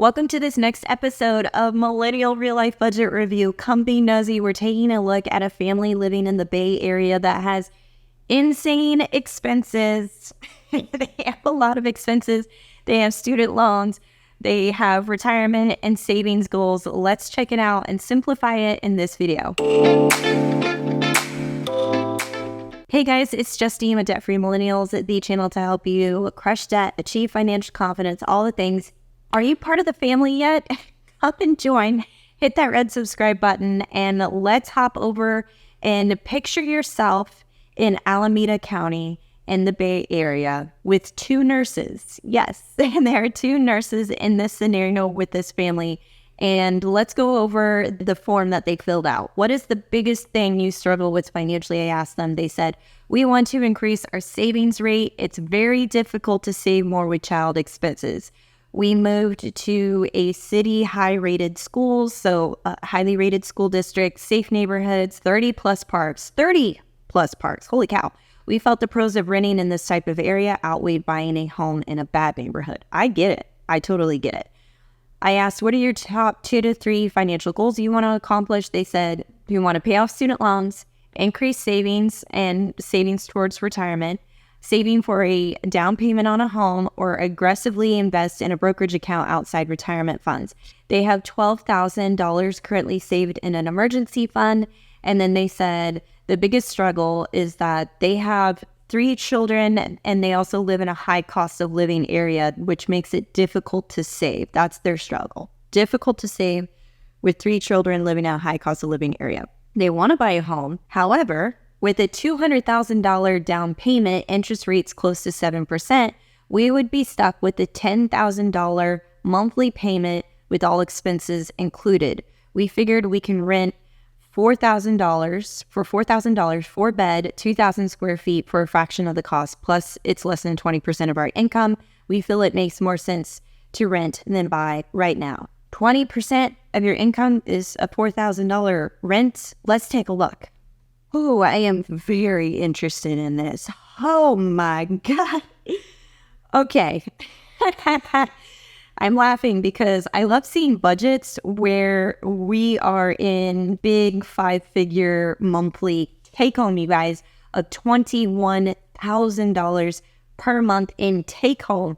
Welcome to this next episode of Millennial Real Life Budget Review. Come be nosy. We're taking a look at a family living in the Bay Area that has insane expenses. They have a lot of expenses. They have student loans. They have retirement and savings goals. Let's check it out and simplify it in this video. Hey guys, it's Justine with Debt Free Millennials, the channel to help you crush debt, achieve financial confidence, all the things. Are you part of the family yet? Come and join. Hit that red subscribe button and let's hop over and picture yourself in Alameda County in the Bay Area with two nurses. Yes, and there are two nurses in this scenario with this family. And let's go over the form that they filled out. What is the biggest thing you struggle with financially? I asked them. They said, we want to increase our savings rate. It's very difficult to save more with child expenses. We moved to a city high-rated schools, so highly rated school district, safe neighborhoods, 30 plus parks. Holy cow. We felt the pros of renting in this type of area outweighed buying a home in a bad neighborhood. I get it. I totally get it. I asked, what are your top 2 to 3 financial goals you want to accomplish? They said, we want to pay off student loans, increase savings and savings towards retirement, saving for a down payment on a home, or aggressively invest in a brokerage account outside retirement funds. They have $12,000 currently saved in an emergency fund. And then they said the biggest struggle is that they have 3 children and they also live in a high cost of living area, which makes it difficult to save. That's their struggle. Difficult to save with 3 children living in a high cost of living area. They want to buy a home. However, with a $200,000 down payment, interest rates close to 7%, we would be stuck with a $10,000 monthly payment with all expenses included. We figured we can rent $4,000 for $4,000 for bed, 2,000 square feet for a fraction of the cost, plus it's less than 20% of our income. We feel it makes more sense to rent than buy right now. 20% of your income is a $4,000 rent. Let's take a look. Oh, I am very interested in this. Oh my God. Okay. I'm laughing because I love seeing budgets where we are in big 5-figure monthly take-home, you guys, of $21,000 per month in take-home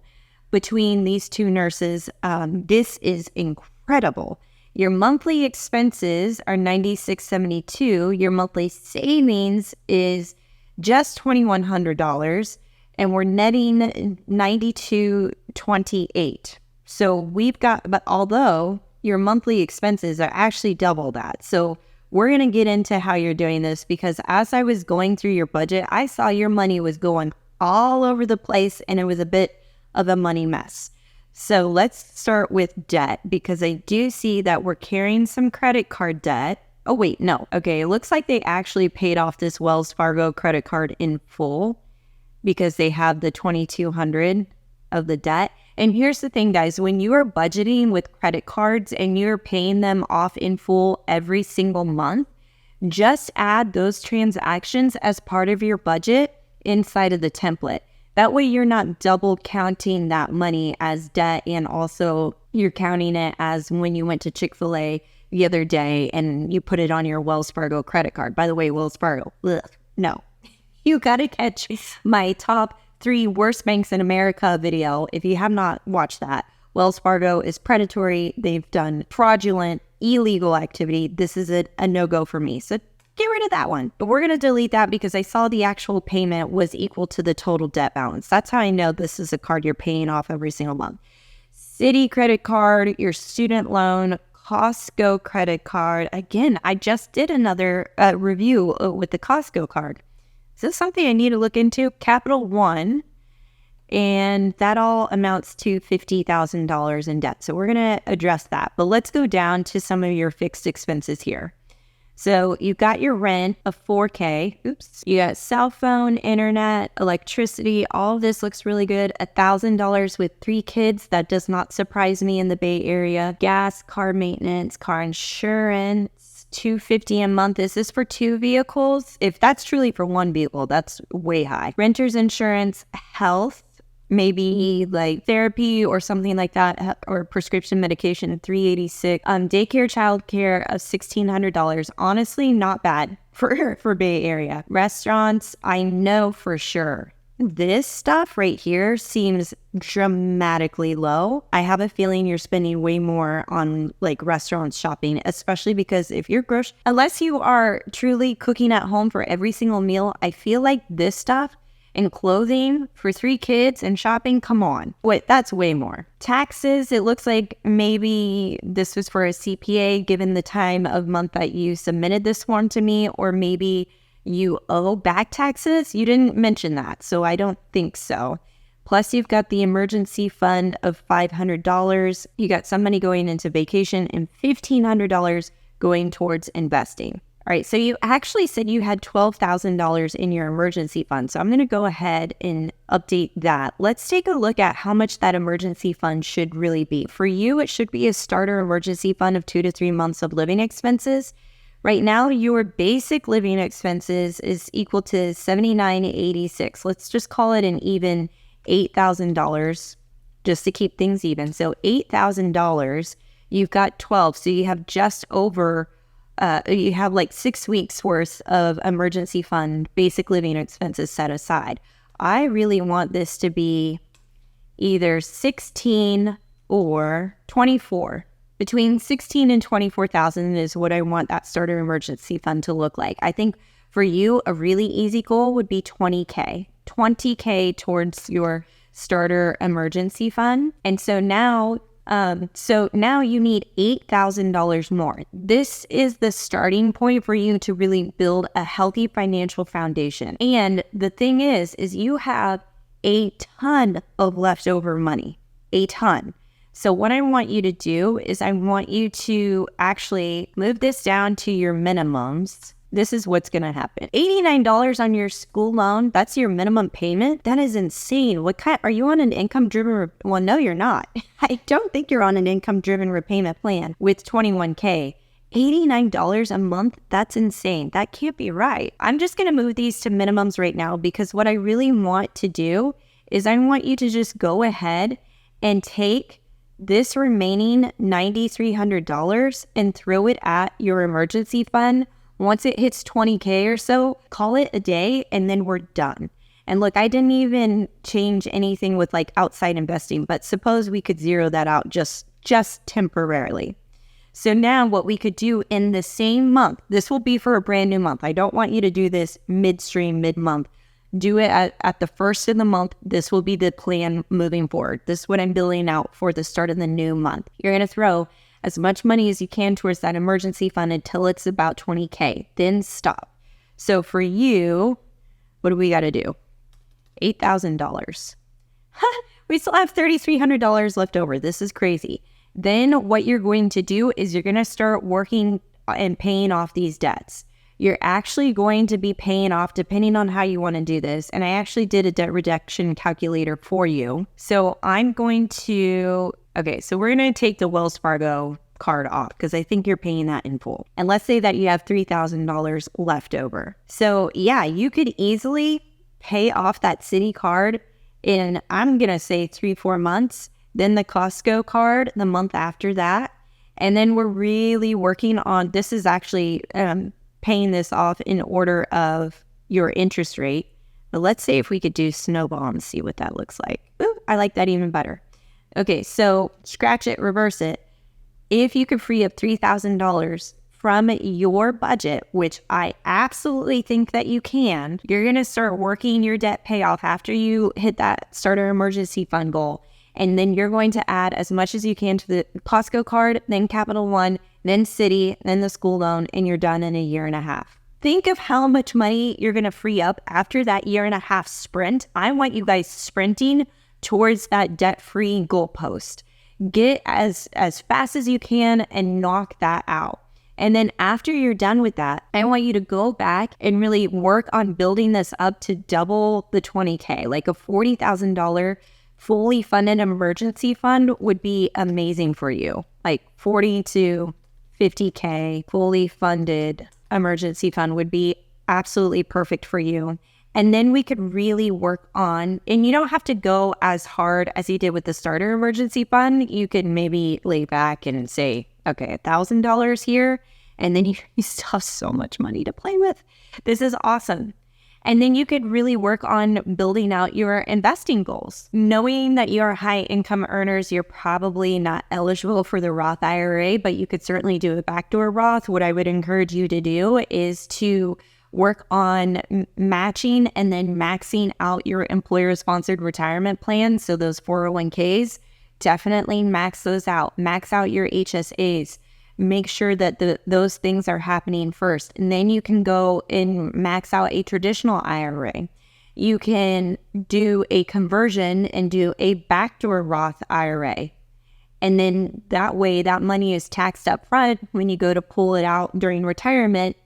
between these two nurses. This is incredible. Your monthly expenses are $96.72. Your monthly savings is just $2,100, and we're netting $92.28. So we've got, but although your monthly expenses are actually double that. So we're going to get into how you're doing this, because as I was going through your budget, I saw your money was going all over the place and it was a bit of a money mess. So let's start with debt, because I do see that we're carrying some credit card debt. Oh, wait, no. Okay, it looks like they actually paid off this Wells Fargo credit card in full because they have the $2,200 of the debt. And here's the thing, guys, when you are budgeting with credit cards and you're paying them off in full every single month, just add those transactions as part of your budget inside of the template. That way you're not double counting that money as debt, and also you're counting it as when you went to Chick-fil-A the other day and you put it on your Wells Fargo credit card. By the way, Wells Fargo, no. You got to catch my top 3 worst banks in America video. If you have not watched that, Wells Fargo is predatory. They've done fraudulent, illegal activity. This is a no-go for me. So get rid of that one. But we're going to delete that because I saw the actual payment was equal to the total debt balance. That's how I know this is a card you're paying off every single month. Citi credit card, your student loan, Costco credit card. Again, I just did another review with the Costco card. Is this something I need to look into? Capital One, and that all amounts to $50,000 in debt. So we're going to address that. But let's go down to some of your fixed expenses here. So you've got your rent of $4K. Oops. You got cell phone, internet, electricity. All of this looks really good. $1,000 with 3 kids. That does not surprise me in the Bay Area. Gas, car maintenance, car insurance, $250 a month. Is this for 2 vehicles? If that's truly for 1 vehicle, that's way high. Renter's insurance, health, maybe like therapy or something like that, or prescription medication, $386. Daycare, childcare of $1,600. Honestly, not bad for Bay Area. Restaurants, I know for sure. This stuff right here seems dramatically low. I have a feeling you're spending way more on like restaurant shopping, especially because if you're unless you are truly cooking at home for every single meal, I feel like this stuff and clothing for 3 kids and shopping, come on. Wait, that's way more. Taxes, it looks like maybe this was for a CPA given the time of month that you submitted this form to me, or maybe you owe back taxes. You didn't mention that, so I don't think so. Plus, you've got the emergency fund of $500. You got some money going into vacation and $1,500 going towards investing. All right, so you actually said you had $12,000 in your emergency fund. So I'm going to go ahead and update that. Let's take a look at how much that emergency fund should really be. For you, it should be a starter emergency fund of 2 to 3 months of living expenses. Right now, your basic living expenses is equal to $79.86. Let's just call it an even $8,000 just to keep things even. So $8,000, you've got 12. So you have just over you have like 6 weeks worth of emergency fund basic living expenses set aside. I really want this to be either 16 or 24. Between 16 and 24,000 is what I want that starter emergency fund to look like. I think for you, a really easy goal would be 20K. 20K towards your starter emergency fund. And so now you need $8,000 more. This is the starting point for you to really build a healthy financial foundation. And the thing is you have a ton of leftover money, a ton. So what I want you to do is I want you to actually move this down to your minimums. This is what's going to happen. $89 on your school loan, that's your minimum payment? That is insane. Are you on an income-driven, well, no, you're not. I don't think you're on an income-driven repayment plan with 21K. $89 a month, that's insane. That can't be right. I'm just going to move these to minimums right now because what I really want to do is I want you to just go ahead and take this remaining $9,300 and throw it at your emergency fund. Once it hits 20K or so, call it a day and then we're done. And look, I didn't even change anything with like outside investing, but suppose we could zero that out just temporarily. So now what we could do in the same month, this will be for a brand new month. I don't want you to do this mid-month. Do it at the first of the month. This will be the plan moving forward. This is what I'm billing out for the start of the new month. You're going to throw as much money as you can towards that emergency fund until it's about 20K. Then stop. So for you, what do we got to do? $8,000. We still have $3,300 left over. This is crazy. Then what you're going to do is you're going to start working and paying off these debts. You're actually going to be paying off, depending on how you want to do this. And I actually did a debt reduction calculator for you. So we're going to take the Wells Fargo card off because I think you're paying that in full. And let's say that you have $3,000 left over. So yeah, you could easily pay off that Citi card in, I'm going to say 3-4 months, then the Costco card the month after that. And then we're really working on, this is actually paying this off in order of your interest rate. But let's say if we could do snowball and see what that looks like. Ooh, I like that even better. Okay, so scratch it, reverse it. If you could free up $3,000 from your budget, which I absolutely think that you can, you're going to start working your debt payoff after you hit that starter emergency fund goal. And then you're going to add as much as you can to the Costco card, then Capital One, then Citi, then the school loan, and you're done in a year and a half. Think of how much money you're going to free up after that year and a half sprint. I want you guys sprinting towards that debt-free goalpost. Get as fast as you can and knock that out. And then after you're done with that, I want you to go back and really work on building this up to double the 20K. Like a $40,000 fully funded emergency fund would be amazing for you. Like 40 to 50K fully funded emergency fund would be absolutely perfect for you. And then we could really work on, and you don't have to go as hard as you did with the starter emergency fund. You could maybe lay back and say, okay, $1,000 here. And then you still have so much money to play with. This is awesome. And then you could really work on building out your investing goals. Knowing that you are high income earners, you're probably not eligible for the Roth IRA, but you could certainly do a backdoor Roth. What I would encourage you to do is to work on matching and then maxing out your employer-sponsored retirement plans. So those 401ks, definitely max those out. Max out your HSAs. Make sure that those things are happening first. And then you can go and max out a traditional IRA. You can do a conversion and do a backdoor Roth IRA. And then that way, that money is taxed up front. When you go to pull it out during retirement,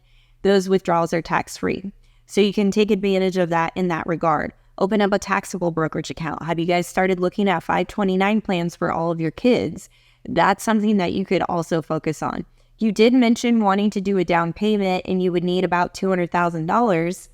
those withdrawals are tax-free. So you can take advantage of that in that regard. Open up a taxable brokerage account. Have you guys started looking at 529 plans for all of your kids? That's something that you could also focus on. You did mention wanting to do a down payment, and you would need about $200,000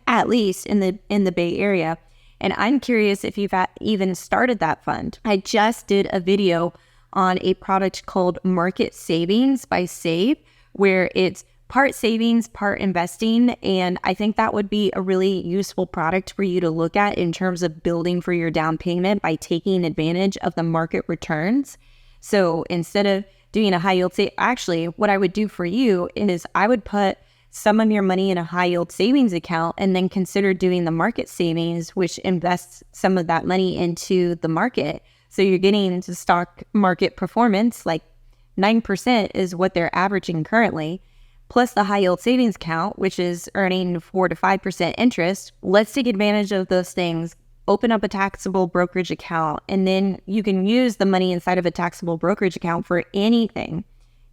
at least in the Bay Area. And I'm curious if you've even started that fund. I just did a video on a product called Market Savings by Save, where it's part savings, part investing. And I think that would be a really useful product for you to look at in terms of building for your down payment by taking advantage of the market returns. So instead of doing a high yield actually, what I would do for you is I would put some of your money in a high yield savings account and then consider doing the market savings, which invests some of that money into the market. So you're getting into stock market performance, like 9% is what they're averaging currently, plus the high yield savings account, which is earning 4 to 5% interest. Let's take advantage of those things. Open up a taxable brokerage account, and then you can use the money inside of a taxable brokerage account for anything.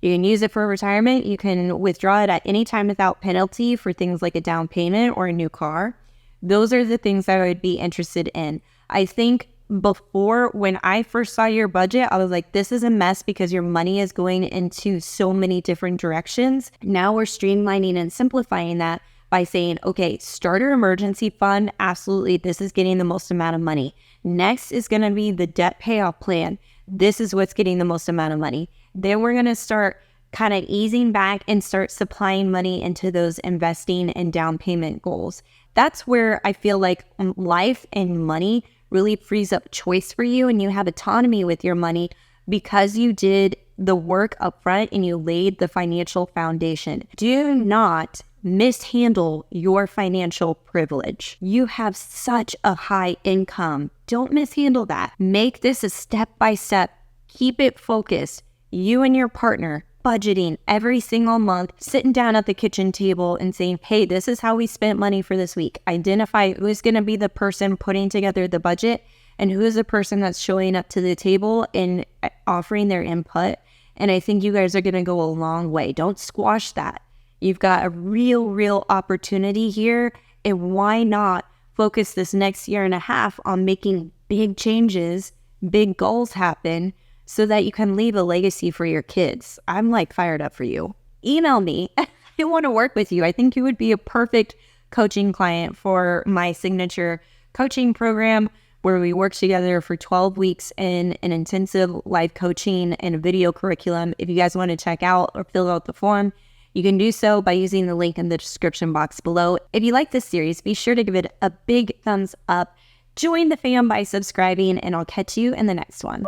You can use it for retirement. You can withdraw it at any time without penalty for things like a down payment or a new car. Those are the things that I would be interested in. I think before, when I first saw your budget, I was like, this is a mess because your money is going into so many different directions. Now we're streamlining and simplifying that by saying, okay, starter emergency fund, absolutely, this is getting the most amount of money. Next is going to be the debt payoff plan. This is what's getting the most amount of money. Then we're going to start kind of easing back and start supplying money into those investing and down payment goals. That's where I feel like life and money really frees up choice for you, and you have autonomy with your money because you did the work up front and you laid the financial foundation. Do not mishandle your financial privilege. You have such a high income. Don't mishandle that. Make this a step-by-step. Keep it focused. You and your partner budgeting every single month, sitting down at the kitchen table and saying, hey, this is how we spent money for this week. Identify who's going to be the person putting together the budget and who is the person that's showing up to the table and offering their input. And I think you guys are going to go a long way. Don't squash that. You've got a real opportunity here. And why not focus this next year and a half on making big changes, big goals happen so that you can leave a legacy for your kids? I'm like fired up for you. Email me. I want to work with you. I think you would be a perfect coaching client for my signature coaching program, where we work together for 12 weeks in an intensive live coaching and a video curriculum. If you guys want to check out or fill out the form, you can do so by using the link in the description box below. If you like this series, be sure to give it a big thumbs up. Join the fam by subscribing, and I'll catch you in the next one.